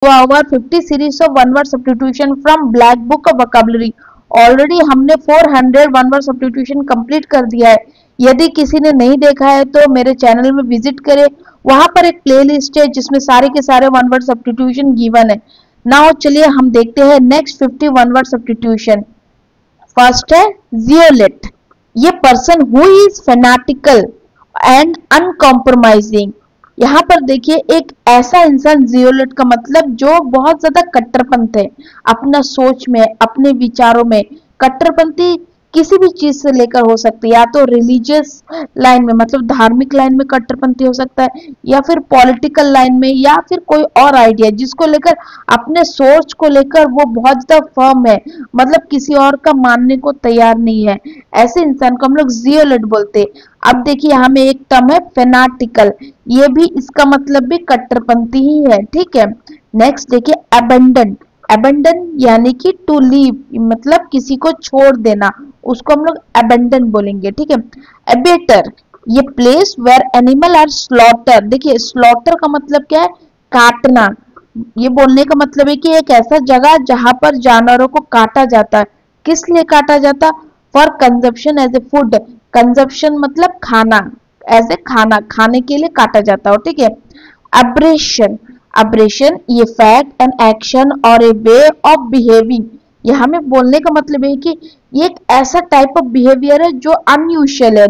our 50 series of one word substitution from black book of vocabulary। Already हमने 400 one word substitution complete कर दिया है। यदि किसी ने नहीं देखा है तो मेरे चैनल में विजिट करें, वहां पर एक प्लेलिस्ट है जिसमें सारे के सारे वन वर्ड सब्स्टिट्यूशन गिवन है। नाउ चलिए हम देखते हैं next 50 one word substitution. First है जियोलेट। ये person who is fanatical and uncompromising. यहाँ पर देखिए एक ऐसा इंसान, जियोलेट का मतलब जो बहुत ज्यादा कट्टरपंथ है अपना सोच में, अपने विचारों में। कट्टरपंथी किसी भी चीज से लेकर हो सकती है, या तो रिलीजियस लाइन में मतलब धार्मिक लाइन में कट्टरपंथी हो सकता है, या फिर पॉलिटिकल लाइन में, या फिर कोई और आइडिया जिसको लेकर अपने सोच को लेकर वो बहुत ज्यादा फर्म है, मतलब किसी और का मानने को तैयार नहीं है। ऐसे इंसान को हम लोग जियोलेट बोलते हैं। अब देखिए यहाँ में एक टर्म है फेनाटिकल, ये भी इसका मतलब भी कट्टरपंथी ही है, ठीक है। नेक्स्ट देखिए अबेंडन। अबेंडन यानी कि टू लीव, मतलब किसी को छोड़ देना, उसको हम लोग अबेंडन बोलेंगे, ठीक है। एबेटर, ये place where animal are slaughter. देखिए स्लॉटर का मतलब क्या है, काटना। ये बोलने का मतलब है कि एक ऐसा जगह जहां पर जानवरों को काटा जाता है। किस लिए काटा जाता? For consumption as a food. Consumption मतलब खाना, एज ए खाना, खाने के लिए काटा जाता हो, ठीक है। अब्रेशन। अब्रेशन ये फैक्ट एंड एक्शन और ए वे ऑफ बिहेविंग। ये हमें बोलने का मतलब है कि ये एक ऐसा टाइप ऑफ बिहेवियर है जो अनयूजुअल है,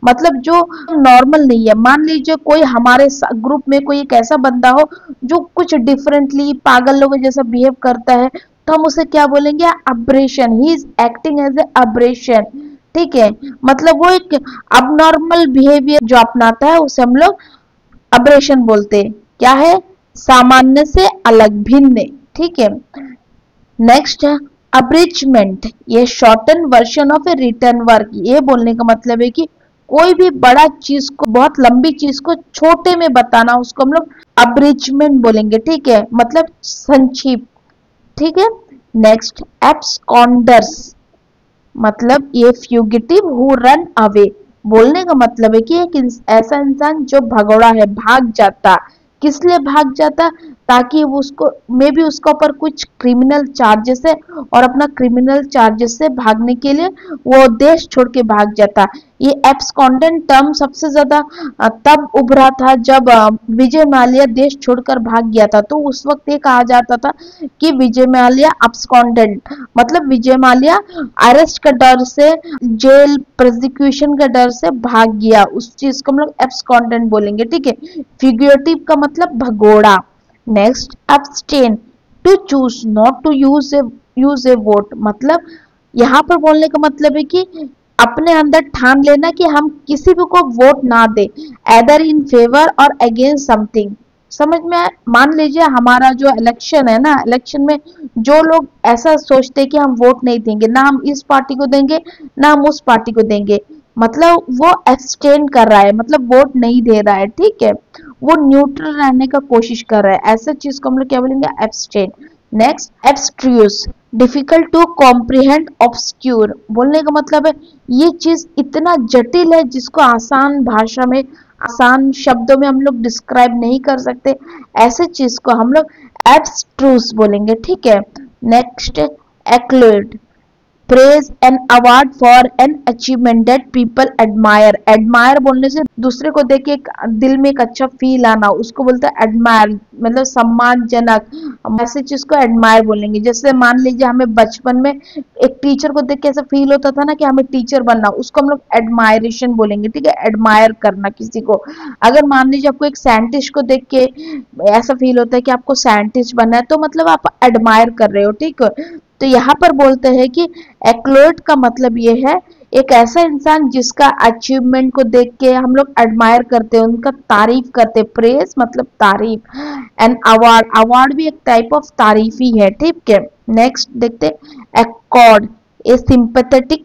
मतलब जो नॉर्मल नहीं है। मान लीजिए कोई हमारे ग्रुप में कोई एक ऐसा बंदा हो जो कुछ डिफरेंटली पागल लोगों जैसा बिहेव करता है, तो हम उसे क्या बोलेंगे? Aberration. He is acting as a aberration, ठीक है। मतलब वो एक अबनॉर्मल बिहेवियर जो अपनाता है उसे हम लोग अब्रेशन बोलते हैं। क्या है? सामान्य से अलग, भिन्न, ठीक है। नेक्स्ट है अब्रिजमेंट। ये shorten version of A written work. ये बोलने का मतलब है कि कोई भी बड़ा चीज को, बहुत लंबी चीज को छोटे में बताना, उसको हम लोग अब्रिजमेंट बोलेंगे, ठीक है, मतलब संक्षिप्त, ठीक है। नेक्स्ट एब्सकॉन्डर्स, मतलब ये फ्यूगिटिव हु रन अवे। बोलने का मतलब है कि एक ऐसा इंसान जो भगोड़ा है, भाग जाता। किस लिए भाग जाता? ताकि वो उसको मे बी उसके ऊपर कुछ क्रिमिनल चार्जेस है और अपना क्रिमिनल चार्जेस से भागने के लिए वो देश छोड़ के भाग जाता। ये एब्सकॉन्डेंट टर्म सबसे ज्यादा तब उभरा था जब विजय माल्या देश छोड़कर भाग गया था। तो उस वक्त ये कहा जाता था कि विजय माल्या एब्सकॉन्डेंट, मतलब विजय माल्या अरेस्ट का डर से, जेल प्रोसिक्यूशन का डर से भाग गया, उस चीज को हम लोग एब्सकॉन्डेंट बोलेंगे, ठीक है। फिग्यूरेटिव का मतलब भगोड़ा। Next abstain, to choose, not to use a vote. मतलब यहाँ पर बोलने का मतलब है कि अपने अंदर ठान लेना कि हम किसी भी को वोट ना दे, एदर इन फेवर और अगेंस्ट समथिंग। समझ में आया? मान लीजिए हमारा जो इलेक्शन है ना, इलेक्शन में जो लोग ऐसा सोचते हैं कि हम वोट नहीं देंगे, ना हम इस पार्टी को देंगे ना हम उस पार्टी को देंगे, मतलब वो एब्सटेन कर रहा है, मतलब वोट नहीं दे रहा है, ठीक है, वो न्यूट्रल रहने का कोशिश कर रहा है। ऐसा चीज को हम लोग क्या बोलेंगे? Abstain. Next abstruse, difficult to comprehend, obscure. बोलने का मतलब है ये चीज इतना जटिल है जिसको आसान भाषा में, आसान शब्दों में हम लोग डिस्क्राइब नहीं कर सकते। ऐसे चीज को हम लोग एब्स्ट्रूस बोलेंगे, ठीक है। Next accolade, praise an award for an achievement that people admire. Admire बोलने से दूसरे को देख के दिल में एक अच्छा फील आना, उसको बोलते हैं एडमायर, मतलब सम्मानजनक। ऐसे चीज को एडमायर बोलेंगे। जैसे मान लीजिए हमें बचपन में एक टीचर को देख के ऐसा फील होता था ना कि हमें टीचर बनना, उसको हम लोग एडमायरेशन बोलेंगे, ठीक है, एडमायर करना किसी को। अगर मान लीजिए आपको एक साइंटिस्ट को देख के ऐसा फील होता है कि आपको साइंटिस्ट बनना है, तो मतलब आप एडमायर कर रहे हो, ठीक है। तो यहाँ पर बोलते हैं कि एक्लोड का मतलब ये है एक ऐसा इंसान जिसका अचीवमेंट को देख के हम लोग एडमायर करते हैं, उनका तारीफ करते हैं। प्रेज मतलब तारीफ, एंड अवार्ड, अवार्ड भी एक टाइप ऑफ तारीफ ही है, ठीक है। नेक्स्ट देखते हैं एक्कॉर्ड, ए सिंपैथेटिक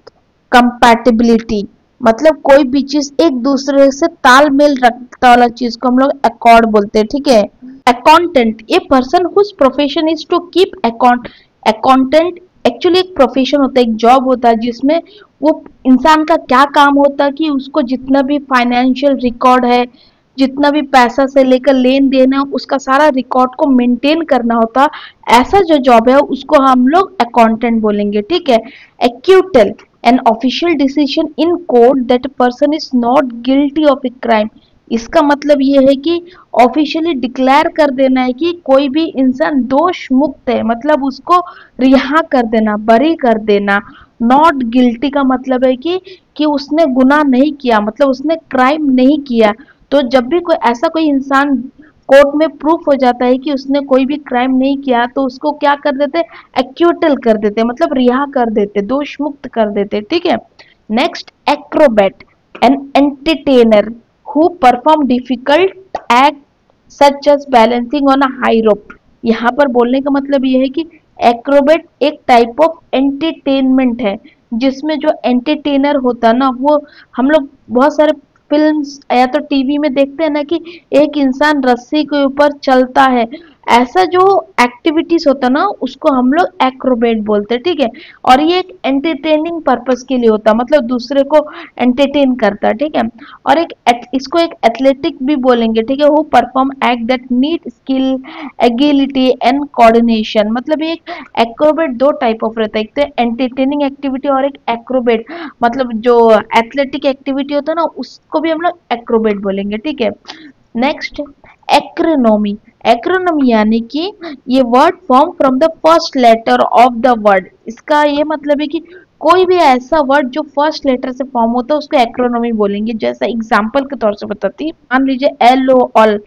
कंपैटिबिलिटी, मतलब कोई भी चीज एक दूसरे से तालमेल रखता वाला चीज को हम लोग एक्कॉर्ड बोलते हैं, ठीक है। Accountant, a person whose profession is to keep account. Accountant actually एक प्रोफेशन होता है, एक जॉब होता है जिसमें वो इंसान का क्या काम होता है कि उसको जितना भी फाइनेंशियल रिकॉर्ड है, जितना भी पैसा से लेकर लेन देन है उसका सारा रिकॉर्ड को मेंटेन करना होता, ऐसा जो जॉब है उसको हम लोग अकाउंटेंट बोलेंगे, ठीक है। Acquittal, an official decision in court that person is not guilty of a crime. इसका मतलब ये है कि ऑफिशियली डिक्लेयर कर देना है कि कोई भी इंसान दोष मुक्त है, मतलब उसको रिहा कर देना, बरी कर देना। नॉट गिल्टी का मतलब है कि उसने गुनाह नहीं किया, मतलब उसने क्राइम नहीं किया। तो जब भी कोई ऐसा कोई इंसान कोर्ट में प्रूफ हो जाता है कि उसने कोई भी क्राइम नहीं किया, तो उसको क्या कर देते, एक्यूटल कर देते, मतलब रिहा कर देते, दोष मुक्त कर देते, ठीक है। Next, acrobat, an entertainer who perform difficult act such as balancing on a high rope. यहाँ पर बोलने का मतलब ये है कि एक्रोबेट एक टाइप ऑफ एंटरटेनमेंट है, जिसमें जो एंटरटेनर होता है ना, वो हम लोग बहुत सारे फिल्म्स या तो टीवी में देखते हैं ना कि एक इंसान रस्सी के ऊपर चलता है, ऐसा जो एक्टिविटीज होता है ना उसको हम लोग एक्रोबेट बोलते हैं, ठीक है। और ये एक एंटरटेनिंग पर्पस के लिए होता है, मतलब दूसरे को एंटरटेन करता है, ठीक है। और इसको एक एथलेटिक भी बोलेंगे, ठीक है, who perform act that need skill, agility and coordination. मतलब एक एक्रोबेट दो टाइप ऑफ रहता है, एक तो एंटरटेनिंग एक्टिविटी और एक एक्रोबेट, मतलब जो एथलेटिक एक्टिविटी होता है ना उसको भी हम लोग एक्रोबेट बोलेंगे, ठीक है। नेक्स्ट, एक्रोनॉमी। एक्रोनॉमी यानी कि ये word form from the first letter of the word. इसका ये मतलब है कि कोई भी ऐसा वर्ड जो फर्स्ट लेटर से फॉर्म होता है उसको एक्रोनॉमी बोलेंगे। जैसा एग्जांपल के तौर से बताती हूँ, मान लीजिए एल ओ ऑल,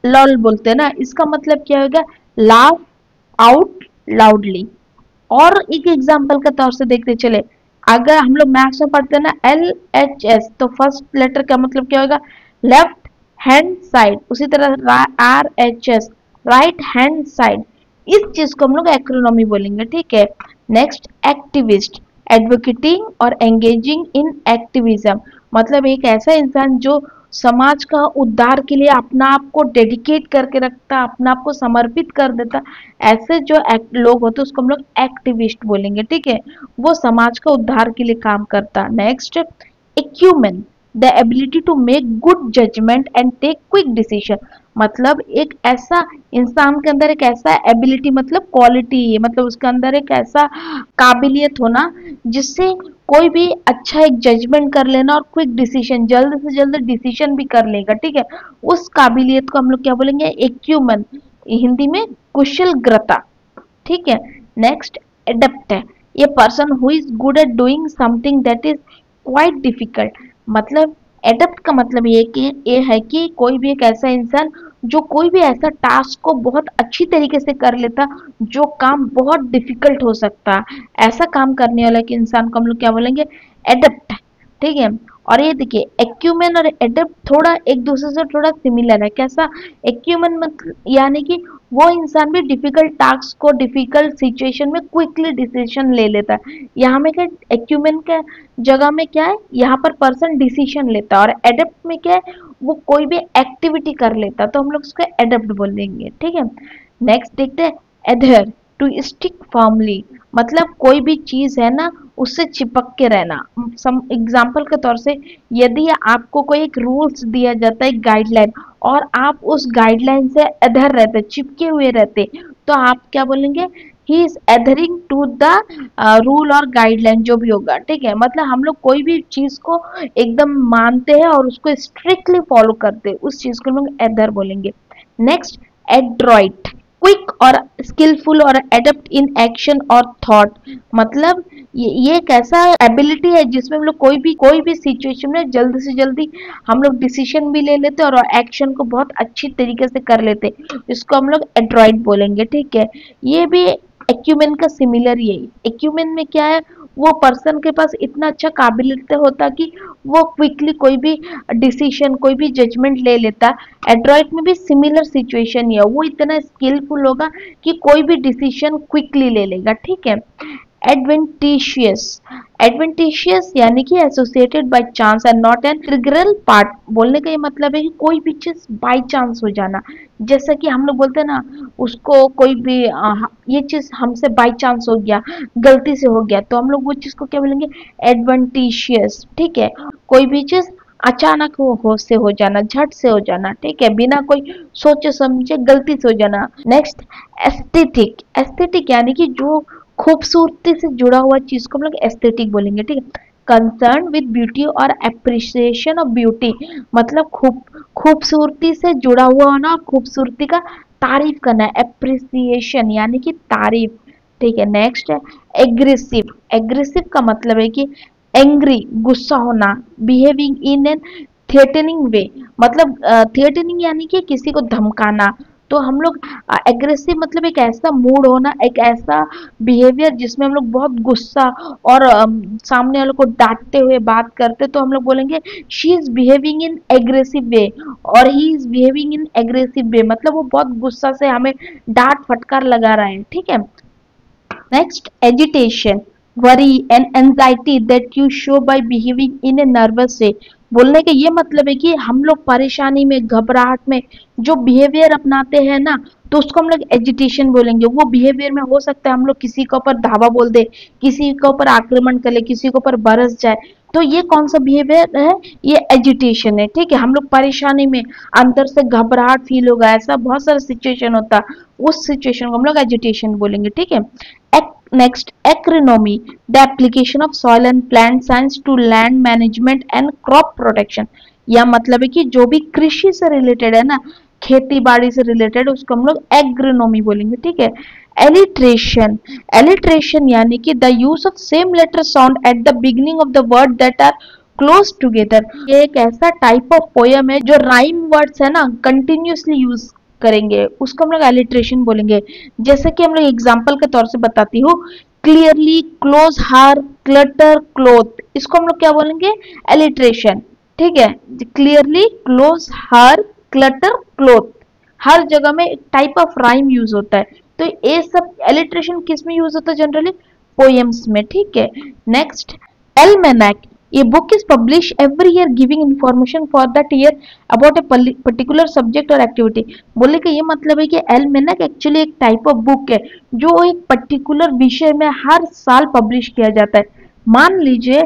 लॉल बोलते हैं ना, इसका मतलब क्या होगा, लाफ आउट लाउडली। और एक एग्जांपल के तौर से देखते चले, अगर हम लोग मैथ्स में पढ़ते हैं ना LHS, तो फर्स्ट लेटर का मतलब क्या होगा, लेफ्ट हैंड साइड। उसी तरह RHS, राइट हैंड साइड। इस चीज को हम लोग एक्रोनॉमी बोलेंगे, ठीक है। नेक्स्ट, एक्टिविस्ट, एडवोकेटिंग और एंगेजिंग इन एक्टिविज्म। मतलब एक ऐसा इंसान जो समाज का उद्धार के लिए अपना आप को डेडिकेट करके रखता, अपना आप को समर्पित कर देता, ऐसे जो लोग होते हैं उसको हम लोग एक्टिविस्ट बोलेंगे, ठीक है। वो समाज का उद्धार के लिए काम करता। Next, acumen, the ability to make good judgement and take quick decision. मतलब एक ऐसा इंसान के अंदर एक ऐसा एबिलिटी, मतलब क्वालिटी है, मतलब उसके अंदर एक ऐसा काबिलियत होना जिससे कोई भी अच्छा एक जजमेंट कर लेना और क्विक डिसीजन, जल्द से जल्द डिसीजन भी कर लेगा, ठीक है। उस काबिलियत को हम लोग क्या बोलेंगे, एक्यूमन, हिंदी में कुशलग्रता, ठीक है। नेक्स्ट, एडेप्ट है, ये person who is good at doing something that is quite difficult. मतलब एडेप्ट का मतलब ये है कि कोई भी एक ऐसा इंसान जो कोई भी ऐसा टास्क को बहुत अच्छी तरीके से कर लेता, जो काम बहुत डिफिकल्ट हो सकता, ऐसा काम करने वाला के इंसान को हम लोग क्या बोलेंगे, एडेप्ट, ठीक है। और ये देखिए, एक्यूमेन और एडेप्ट थोड़ा एक दूसरे से थोड़ा सिमिलर है। कैसा, एक्यूमेन मतलब यानी कि वो इंसान भी डिफिकल्ट टास्क को, डिफिकल्ट सिचुएशन में क्विकली डिसीजन ले लेता है। यहाँ में क्या, एक्यूमेन के जगह में क्या है, यहाँ पर पर्सन डिसीजन लेता है, और एडेप्ट में क्या है, वो कोई भी एक्टिविटी कर लेता, तो हम लोग उसको एडेप्ट बोलेंगे, ठीक है। नेक्स्ट देखते हैं, एडहेर, टू स्टिक फर्मली। मतलब कोई भी चीज है ना उससे चिपक के रहना। सम एग्जाम्पल के तौर से, यदि आपको कोई एक रूल्स दिया जाता है, गाइडलाइन, और आप उस गाइडलाइन से अधर रहते, चिपके हुए रहते, तो आप क्या बोलेंगे, he is adhering to the rule और गाइडलाइन, जो भी होगा, ठीक है। मतलब हम लोग कोई भी चीज को एकदम मानते हैं और उसको स्ट्रिक्टली फॉलो करते हैं, उस चीज को हम लोग एधर बोलेंगे। नेक्स्ट, एड्रॉइट, क्विक और स्किलफुल और एडेप्ट इन एक्शन और थॉट। मतलब ये एक ऐसा एबिलिटी है जिसमें हम लोग कोई भी सिचुएशन में जल्दी से जल्दी हम लोग डिसीजन भी ले लेते और एक्शन को बहुत अच्छी तरीके से कर लेते, इसको हम लोग एड्रॉइट बोलेंगे, ठीक है। ये भी एक्यूमेन का सिमिलर ही है। एक्यूमेन में क्या है, वो पर्सन के पास इतना अच्छा काबिलियत होता कि वो क्विकली कोई भी डिसीजन, कोई भी जजमेंट ले लेता। एड्रॉइड में भी सिमिलर सिचुएशन ही है, वो इतना स्किलफुल होगा कि कोई भी डिसीजन क्विकली ले लेगा, ठीक है। एडवेंटिशियस, एडवेंटिशियस यानी कि associated by chance and not an integral part. बोलने का ये मतलब है कि कोई भी चीज बाय चांस हो जाना, जैसा कि हम लोग बोलते हैं ना, उसको कोई भी ये चीज हमसे बाय चांस हो गया, गलती से हो गया, तो हम लोग वो चीज को क्या बोलेंगे, एडवेंटिशियस, ठीक है। कोई भी चीज अचानक वो होश से हो जाना, झट से हो जाना, ठीक है, बिना कोई सोचे समझे गलती से हो जाना। Next, aesthetic. एस्थेटिक यानी कि जो खूबसूरती से जुड़ा हुआ चीज को हम लोग एस्थेटिक बोलेंगे, ठीक है। कंसर्न विद ब्यूटी और अप्रिसिएशन ऑफ ब्यूटी, मतलब खूबसूरती से जुड़ा हुआ होना और खूबसूरती का तारीफ करना है, अप्रिसिएशन यानी कि तारीफ, ठीक है। नेक्स्ट है एग्रेसिव। एग्रेसिव का मतलब है कि एंग्री, गुस्सा होना, बिहेविंग इन एन थ्रेटनिंग वे, मतलब थ्रेटनिंग यानी कि किसी को धमकाना। तो हम लोग एग्रेसिव मतलब एक ऐसा मूड होना, एक ऐसा बिहेवियर जिसमें हम लोग बहुत गुस्सा और सामने वाले को डांटते हुए बात करते, तो हम लोग बोलेंगे she is behaving in aggressive way और he is behaving in aggressive way, मतलब वो बहुत गुस्सा से हमें डांट फटकार लगा रहा है, ठीक है। Next, agitation, worry and anxiety that you show by behaving in a nervous way. बोलने का ये मतलब है कि हम लोग परेशानी में, घबराहट में जो बिहेवियर अपनाते हैं ना, तो उसको हम लोग एजिटेशन बोलेंगे। वो बिहेवियर में हो सकता है हम लोग किसी के ऊपर धावा बोल दे, किसी के ऊपर आक्रमण कर ले, किसी के ऊपर बरस जाए, तो ये कौन सा बिहेवियर है? ये एजिटेशन है, ठीक है। हम लोग परेशानी में अंदर से घबराहट फील होगा, ऐसा बहुत सारा सिचुएशन होता है, उस सिचुएशन को हम लोग एजिटेशन बोलेंगे, ठीक है। Next, agronomy, the application of soil and plant science to land management and crop protection. या मतलब है कि जो भी कृषि से रिलेटेड है ना, खेती बाड़ी से रिलेटेड, उसको हम लोग एग्रोनॉमी बोलेंगे, ठीक है। एलिट्रेशन। एलिट्रेशन यानी कि the use of same letter sound at the beginning of the word that are close together. ये एक ऐसा टाइप ऑफ पोयम है जो राइम वर्ड्स है ना कंटिन्यूसली यूज करेंगे, उसको हम लोग एलिट्रेशन बोलेंगे। जैसे कि हम लोग एग्जाम्पल के तौर से बताती हूँ, clearly, close her, clutter, cloth, इसको हम लोग क्या बोलेंगे? एलिट्रेशन, ठीक है। Clearly, close her, clutter, cloth, हर जगह में एक टाइप ऑफ राइम यूज होता है। तो ये सब एलिट्रेशन किस में यूज होता है? जनरली पोएम्स में, ठीक है। Next, एल्मेनाक। A book is published every year giving information for that year about a particular subject or activity. बोलने का ये मतलब है कि एल्मेनक एक्चुअली एक टाइप ऑफ बुक है जो एक पर्टिकुलर विषय में हर साल पब्लिश किया जाता है। मान लीजिए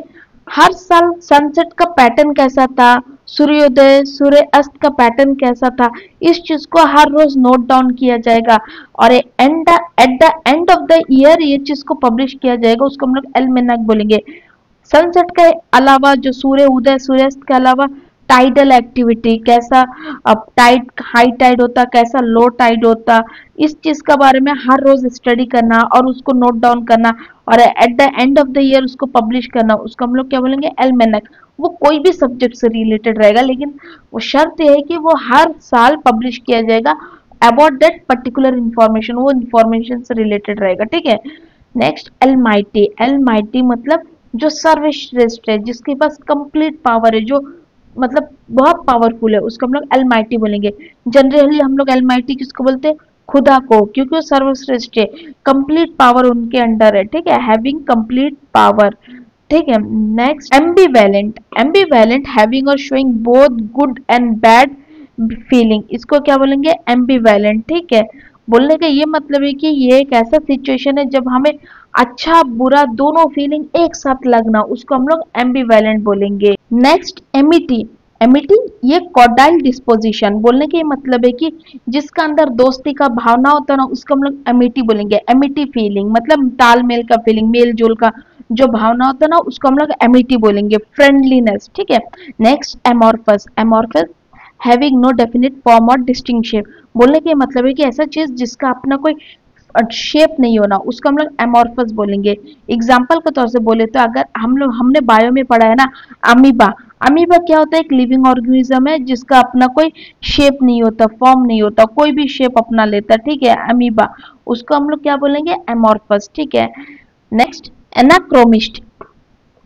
हर साल सनसेट का पैटर्न कैसा था, सूर्योदय सूर्य अस्त का पैटर्न कैसा था, इस चीज को हर रोज नोट डाउन किया जाएगा और at the end of the year ये चीज को पब्लिश किया जाएगा, उसको हम लोग एल्मेनक बोलेंगे। सनसेट के अलावा जो सूर्य उदय सूर्यास्त के अलावा टाइडल एक्टिविटी, कैसा अब टाइड हाई टाइड होता, कैसा लो टाइड होता, इस चीज का बारे में हर रोज स्टडी करना और उसको नोट डाउन करना और at the end of the year उसको पब्लिश करना, उसको हम लोग क्या बोलेंगे? एल्मेनक। वो कोई भी सब्जेक्ट से रिलेटेड रहेगा, लेकिन वो शर्त है कि वो हर साल पब्लिश किया जाएगा अबाउट दैट पर्टिकुलर इंफॉर्मेशन, वो इंफॉर्मेशन से रिलेटेड रहेगा, ठीक है। Next, almighty. एलमाइटी मतलब जो सर्वश्रेष्ठ है, जिसके पास कंप्लीट पावर है, जो मतलब बहुत पावरफुल है, उसको हम लोग एलमाइटी बोलेंगे। जनरली हम लोग एलमाइटी किसको बोलते हैं? खुदा को, क्योंकि वो सर्वश्रेष्ठ है, कंप्लीट पावर उनके अंडर है, ठीक है, हैविंग कंप्लीट पावर, ठीक है। नेक्स्ट, एम्बीवैलेंट। एम्बीवैलेंट हैविंग और showing both good and bad feeling, इसको क्या बोलेंगे? एम्बीवैलेंट, ठीक है। बोलने का ये मतलब है कि ये एक ऐसा सिचुएशन है जब हमें अच्छा बुरा दोनों फीलिंग एक साथ लगना, उसको हम लोग एम्बीवैलेंट बोलेंगे। Next, Amity. एमिटी ये कॉर्डाइल डिस्पोजिशन, बोलने का ये मतलब है कि जिसका अंदर दोस्ती का भावना होता है ना, उसको हम लोग एमिटी बोलेंगे। एमिटी फीलिंग मतलब तालमेल का फीलिंग, मेल जोल का जो भावना होता है ना, उसको हम लोग एमिटी बोलेंगे। फ्रेंडलीनेस, ठीक है। Next, amorphous. Amorphous having no definite form और डिस्टिंक्शन, बोलने का मतलब है कि ऐसा चीज जिसका अपना कोई शेप नहीं होना, उसको हम लोग एमोर्फस बोलेंगे। एग्जाम्पल के तौर से बोले तो अगर हमने बायो में पढ़ा है ना, अमीबा। अमीबा क्या होता है? एक लिविंग ऑर्गेनिज्म है जिसका अपना कोई शेप नहीं होता, फॉर्म नहीं होता, कोई भी शेप अपना लेता, ठीक है, अमीबा, उसको हम लोग क्या बोलेंगे? एमोर्फस, ठीक है। Next, anachronist.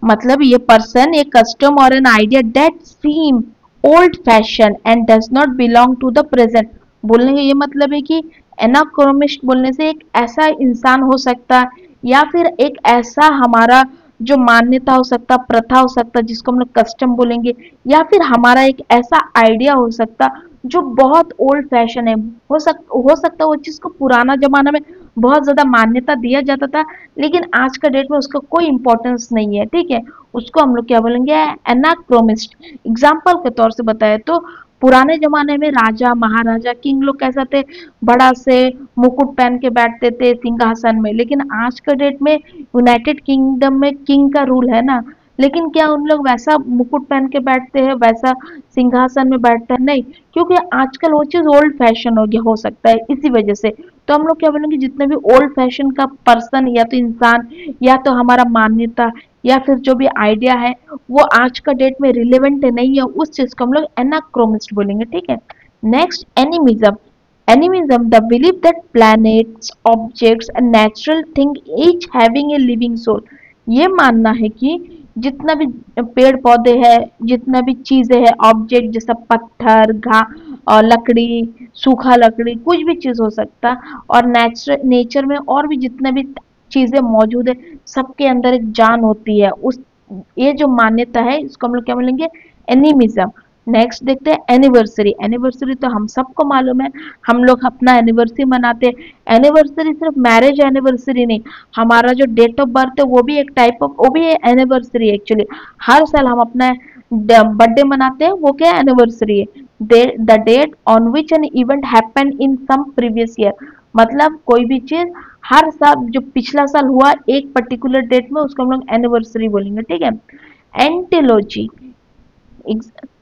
मतलब ये पर्सन, एक कस्टम और an idea that seem old fashion and does not belong to the present, बोलने का ये मतलब है कि एनाक्रोमिस्ट बोलने से एक ऐसा इंसान हो सकता है या फिर एक ऐसा हमारा जो मान्यता हो सकता, प्रथा हो सकता, जिसको हम लोग कस्टम बोलेंगे, या फिर हमारा एक ऐसा आइडिया हो सकता जो बहुत ओल्ड फैशन है, हो सकता वो चीज को पुराना जमाना में बहुत ज्यादा मान्यता दिया जाता था, लेकिन आज का डेट में उसका कोई इंपॉर्टेंस नहीं है, ठीक है। उसको हम लोग क्या बोलेंगे, एनाक्रोमिस्ट। एग्जाम्पल के तौर से बताए तो पुराने जमाने में राजा महाराजा किंग लोग कैसा थे, बड़ा से मुकुट पहन के बैठते थे सिंहासन में, लेकिन आज का डेट में यूनाइटेड किंगडम में किंग का रूल है ना, लेकिन क्या उन लोग वैसा मुकुट पहन के बैठते हैं, वैसा सिंहासन में बैठते हैं? नहीं, क्योंकि आजकल वो चीज ओल्ड फैशन हो गया, हो सकता है इसी वजह से। तो हम लोग क्या बोलेंगे, जितने भी ओल्ड फैशन का पर्सन या तो इंसान या तो हमारा मान्यता या फिर जो भी आइडिया है वो आज का डेट में रिलेवेंट नहीं है, उस चीज को हम लोग एनाक्रोमिस्ट बोलेंगे, ठीक है। Next, animism. Animism the believe that planets objects and natural thing each having a living soul. ये मानना है कि जितना भी पेड़ पौधे हैं, जितना भी चीजें हैं, ऑब्जेक्ट जैसा पत्थर, घा और लकड़ी, सूखा लकड़ी, कुछ भी चीज हो सकता, और नेचर में और भी जितने भी चीजें मौजूद है, सबके अंदर एक जान होती है। उस ये जो मान्यता है इसको हम लोग क्या बोलेंगे, एनिमिज्म। नेक्स्ट देखते हैं एनिवर्सरी। एनिवर्सरी तो हम सबको मालूम है, हम लोग अपना एनिवर्सरी मनाते हैं। एनिवर्सरी सिर्फ मैरिज एनिवर्सरी नहीं, हमारा जो डेट ऑफ बर्थ है वो भी एक टाइप ऑफ, वो भी एनिवर्सरी एक्चुअली। हर साल हम अपना बर्थडे मनाते हैं, वो क्या एनिवर्सरी है, the date on which an event happen in some previous year. मतलब कोई भी चीज हर साल जो पिछला साल हुआ एक पर्टिकुलर डेट में, उसको हम लोग एनिवर्सरी बोलेंगे, ठीक है। एंटिलॉजी,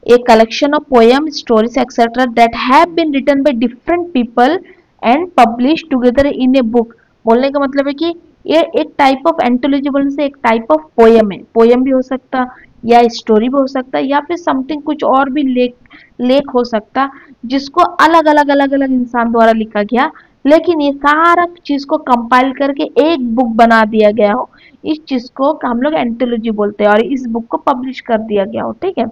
a collection of poems, stories, etc. that have been written by different people and published together in a book। बोलने का मतलब है कि ये एक टाइप ऑफ एंटोलॉजी बोलने से एक टाइप ऑफ पोयम है, पोयम भी हो सकता या स्टोरी भी हो सकता या फिर समथिंग कुछ और भी लेख हो सकता, जिसको अलग अलग इंसान द्वारा लिखा गया, लेकिन ये सारा चीज को कंपाइल करके एक बुक बना दिया गया हो, इस चीज को हम लोग एंटोलॉजी बोलते हैं, और इस बुक को पब्लिश कर दिया गया हो, ठीक है।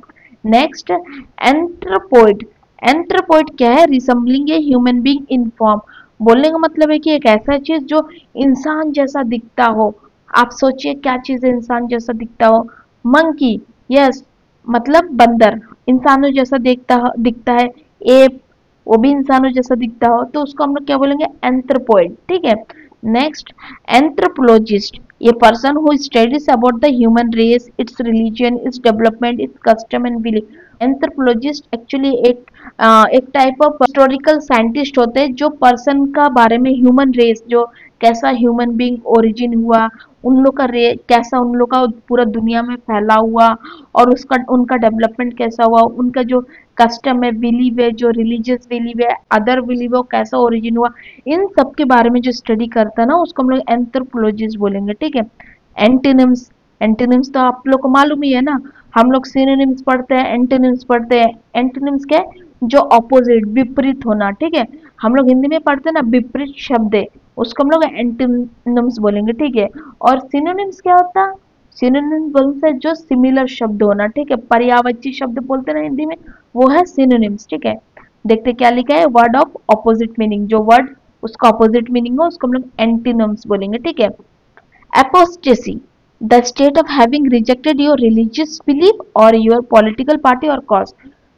नेक्स्ट, एंथ्रोपोइड। एंथ्रोपोइड क्या है, resembling a human being in form. बोलने का मतलब है कि एक ऐसा चीज जो इंसान जैसा दिखता हो। आप सोचिए क्या चीज है इंसान जैसा दिखता हो, मंकी, यस, मतलब बंदर इंसानों जैसा दिखता है। एप, वो भी इंसानों जैसा दिखता हो, तो उसको हम लोग क्या बोलेंगे, एंथ्रोपोइड, ठीक है। Next, anthropologist, a person who studies about the human race, its religion, its development, its custom and belief। Anthropologist actually एक टाइप ऑफ हिस्टोरिकल साइंटिस्ट होते हैं जो पर्सन का बारे में, ह्यूमन रेस, जो कैसा ह्यूमन बीइंग ओरिजिन हुआ, उन लोग का रे कैसा, उन लोग का पूरा दुनिया में फैला हुआ, और उसका उनका डेवलपमेंट कैसा हुआ, उनका जो कस्टम है, बिलीव है, जो रिलीजियस बिलीव है, अदर बिलीव है, वो कैसा ओरिजिन हुआ, इन सब के बारे में जो स्टडी करता है ना, उसको हम लोग एंथ्रोपोलॉजिस्ट बोलेंगे, ठीक है। एंटीनिम्स। एंटीनिम्स तो आप लोग को मालूम ही है ना, हम लोग सिनोनिम्स पढ़ते हैं, एंटीनिम्स पढ़ते हैं। एंटीनिम्स क्या है, जो ऑपोजिट, विपरीत होना, ठीक है। हम लोग हिंदी में पढ़ते हैं ना, विपरीत शब्द है, उसको हम लोग एंटीनिम्स बोलेंगे, ठीक है। और सिनोनिम्स क्या होता है, सिनोनिम्स बोलते हैं जो सिमिलर शब्द होना, ठीक है, पर्यायवाची शब्द बोलते हैं ना हिंदी में, वो है सिनोनिम्स, ठीक है। देखते क्या लिखा है, वर्ड ऑफ ऑपोजिट मीनिंग, जो वर्ड उसका ऑपोजिट मीनिंग हो उसको हम लोग एंटीनिम्स बोलेंगे, ठीक है। Apostasy, the state of having rejected your religious belief और योर पॉलिटिकल पार्टी और कॉज।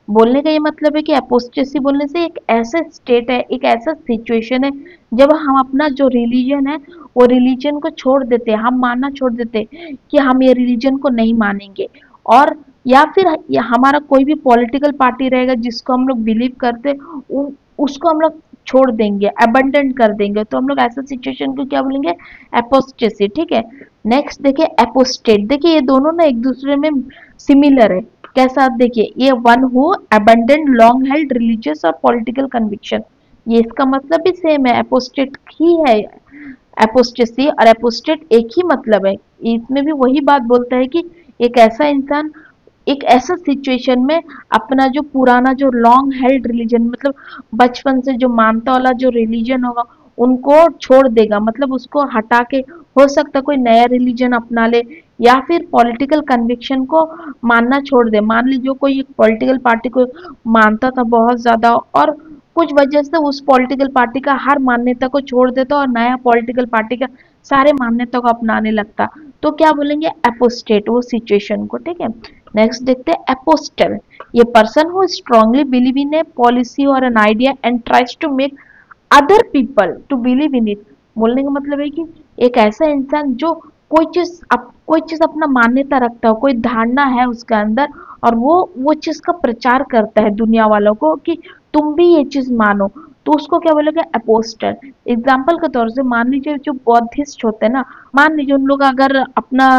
बोलने का ये मतलब है कि एपोस्टेसी बोलने से एक ऐसा स्टेट है, एक ऐसा सिचुएशन है जब हम अपना जो रिलीजन है वो रिलीजन को छोड़ देते हैं, हम मानना छोड़ देते हैं कि हम ये रिलीजन को नहीं मानेंगे, और या फिर हमारा कोई भी पॉलिटिकल पार्टी रहेगा जिसको हम लोग बिलीव करते उसको हम लोग छोड़ देंगे, अबंडन कर देंगे, तो हम लोग ऐसा सिचुएशन को क्या बोलेंगे, एपोस्टेसी, ठीक है। नेक्स्ट देखिए एपोस्टेट, देखिए ये दोनों ना एक दूसरे में सिमिलर है, कैसा, देखिए ये one who abandon long held religious और पॉलिटिकल कन्विक्शन, ये इसका मतलब भी सेम है, एपोस्टेट ही है। एपोस्टेसी और एपोस्टेट एक ही मतलब है, इसमें भी वही बात बोलता है कि एक ऐसा इंसान एक ऐसा सिचुएशन में अपना जो पुराना जो लॉन्ग हेल्ड रिलीजन, मतलब बचपन से जो मानता वाला जो रिलीजन होगा उनको छोड़ देगा, मतलब उसको हटा के हो सकता कोई नया रिलीजन अपना ले, या फिर पॉलिटिकल कन्विक्शन को मानना छोड़ दे। मान लीजिए कोई एक पॉलिटिकल पार्टी को मानता था बहुत ज्यादा, और कुछ वजह से उस पॉलिटिकल पार्टी का हर मान्यता को छोड़ देता और नया पॉलिटिकल पार्टी का सारे मान्यता को अपनाने लगता, तो क्या बोलेंगे, एपोस्टेट, वो सिचुएशन को, ठीक है। नेक्स्ट देखते हैं एपोस्टल, ये person who strongly believe in a policy और an idea and tries to make other people to believe in it. बोलने का मतलब है कि एक ऐसा इंसान जो कोई चीज अपना मान्यता रखता हो, कोई धारणा है उसके अंदर, और वो चीज का प्रचार करता है दुनिया वालों को कि तुम भी ये चीज मानो, तो उसको क्या बोलेगा? अपोस्टल। एग्जाम्पल के तौर से मान लीजिए जो बौद्धिस्ट होते हैं ना, मान लीजिए उन लोग अगर अपना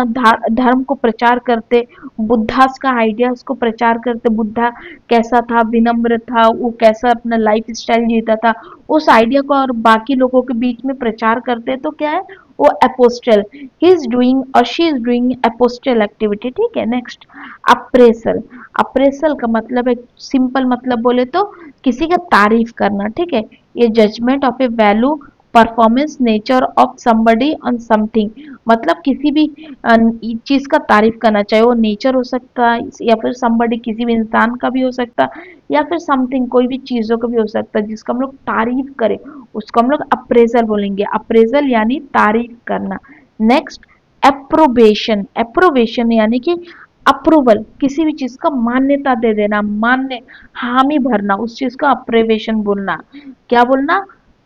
धर्म को प्रचार करते, बुद्धास का आइडियाज को प्रचार करते, बुद्धा कैसा था, विनम्र था, वो कैसा अपना लाइफ स्टाइल जीता था, उस आइडिया को और बाकी लोगों के बीच में प्रचार करते, तो क्या है? वो अपोस्टल। ही इज डूइंग और she is doing apostle activity. ठीक है, नेक्स्ट अप्रेसल। अप्रेसल का मतलब है, सिंपल मतलब बोले तो किसी का तारीफ करना। ठीक है, ये judgement of a value, performance, nature of somebody on something, मतलब किसी भी चीज का तारीफ करना, चाहे वो नेचर हो सकता है या फिर समबडी किसी भी इंसान का भी हो सकता है, या फिर समथिंग कोई भी चीजों का भी हो सकता है जिसका हम लोग तारीफ करें, उसको हम लोग अप्रेजल बोलेंगे। अप्रेजल यानी तारीफ करना। Next approbation. अप्रोबेशन यानी कि अप्रूवल, किसी भी चीज का मान्यता दे देना, मान्य, हामी भरना, उस चीज का अप्रोबेशन बोलना। क्या बोलना?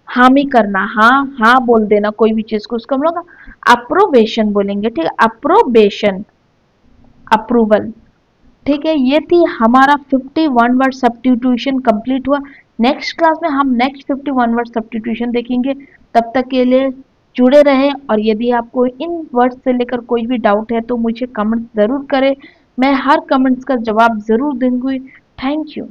हामी करना, हाँ हाँ बोल देना कोई भी चीज को, उसको हम लोग अप्रोबेशन बोलेंगे। ठीक है, अप्रोबेशन, अप्रूवल। ठीक है, ये थी हमारा 51 वर्ड सब्स्टिट्यूशन कंप्लीट हुआ। नेक्स्ट क्लास में हम नेक्स्ट 51 वर्ड सब्स्टिट्यूशन देखेंगे। तब तक के लिए जुड़े रहें, और यदि आपको इन वर्ड से लेकर कोई भी डाउट है तो मुझे कमेंट ज़रूर करें, मैं हर कमेंट्स का जवाब ज़रूर दूंगी। Thank you.